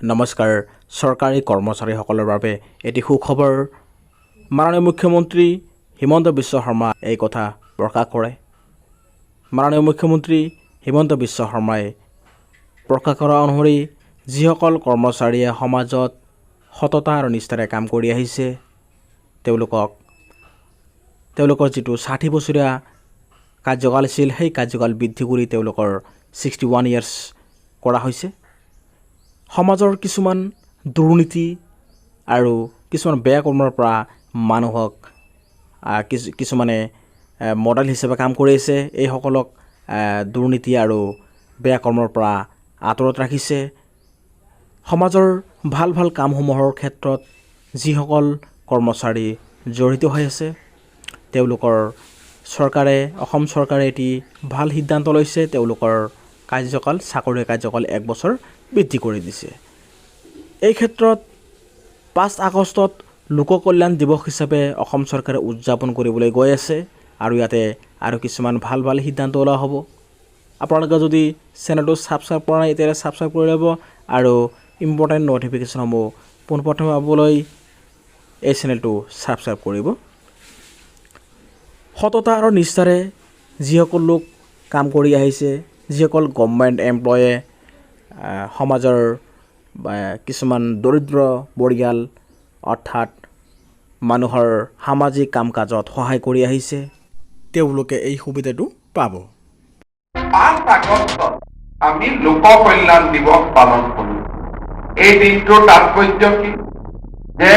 নমস্কাৰ চৰকাৰী কৰ্মচাৰীসকলৰ বাবে এটি সুখবৰ মাননীয় মুখ্যমন্ত্ৰী হিমন্ত বিশ্ব শৰ্মা এই কথা প্ৰকাশ কৰে মাননীয় মুখ্যমন্ত্ৰী হিমন্ত বিশ্ব শৰ্মাই প্ৰকাশ কৰা অনুসৰি যিসকল কৰ্মচাৰীয়ে সমাজত সততা আৰু নিষ্ঠাৰে কাম কৰি আহিছে তেওঁলোকৰ যিটো 60 বছৰীয়া কাৰ্যকাল আছিল সেই কাৰ্যকাল বৃদ্ধি কৰি তেওঁলোকৰ 61 ইয়াৰ্ছ কৰা হৈছে সমাজৰ কিছুমান দুৰ্নীতি আৰু কিছুমান বেয়া কৰ্মৰ পৰা মানুহক কিছুমানে মডেল হিচাপে কাম কৰি আছে এই সকলক দুৰ্নীতি আৰু বেয়া কৰ্মৰ পৰা আঁতৰত ৰাখিছে সমাজৰ ভাল ভাল কামসমূহৰ ক্ষেত্ৰত যিসকল কৰ্মচাৰী জড়িত হৈ আছে তেওঁলোকৰ চৰকাৰে অসম চৰকাৰে এটি ভাল সিদ্ধান্ত লৈছে তেওঁলোকৰ কাৰ্যকাল চাকৰি কাৰ্যকাল 1 বছৰ বৃদ্ধি কৰি দিছে এই ক্ষেত্ৰত 5 আগষ্টত লোক কল্যাণ দিৱস হিচাপে অসম চৰকাৰে উদযাপন কৰিবলৈ গৈ আছে আৰু ইয়াতে আৰু কিছুমান ভাল ভাল সিদ্ধান্ত ওলোৱা হ'ব আপোনালোকে যদি চেনেলটো সাবস্ক্ৰাইব কৰা নাই এতিয়া সাবস্ক্ৰাইব কৰি ল'ব আৰু ইম্পৰ্টেন্ট নটিফিকেশনসমূহ পোনপ্ৰথমে পাবলৈ এই চেনেলটো সাবস্ক্ৰাইব কৰিব সততা আৰু নিষ্ঠাৰে যিসকল লোক কাম কৰি আহিছে যিসকল গভৰ্ণমেণ্ট এমপ্লয়ে সমাজৰ কিছুমান দৰিদ্ৰ পৰিয়াল অৰ্থাৎ মানুহৰ সামাজিক কাম-কাজত সহায় কৰি আহিছে তেওঁলোকে এই সুবিধাটো পাব 5 আগষ্টত আমি লোক কল্যাণ দিৱস পালন কৰোঁ এই দিনটোৰ তাৎপৰ্য কি যে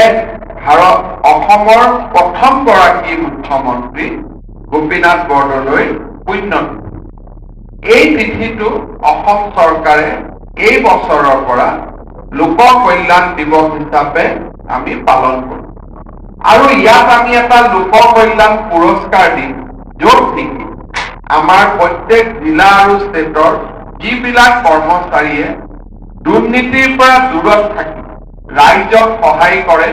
অসমৰ প্ৰথমগৰাকী মুখ্যমন্ত্ৰী গোপীনাথ বৰদলৈৰ পুণ্যতিথি এই তিথিটো অসম চৰকাৰে এই বছৰৰ পৰা লোক কল্যাণ দিৱস হিচাপে আমি পালন কৰোঁ আৰু ইয়াত আমি এটা লোক কল্যাণ পুৰস্কাৰ দিম য'ত নেকি আমাৰ প্ৰত্যেক জিলা আৰু ষ্টেটৰ যিবিলাক কৰ্মচাৰীয়ে দুৰ্নীতিৰ পৰা দূৰত থাকি ৰাইজক সহায় কৰে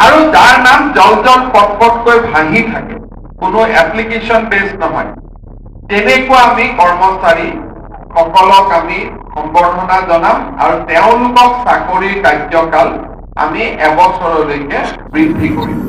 আৰু যাৰ নাম জল পটপটকৈ ভাঙি থাকে কোনো এপ্লিকেশ্যন বেছ নহয় তেনেকুৱা আমি কৰ্মচাৰী সকলক আমি সম্বৰ্ধনা জনাম আৰু তেওঁলোকক চাকৰিৰ কাৰ্যকাল আমি 1 বছৰলৈকে বৃদ্ধি কৰিম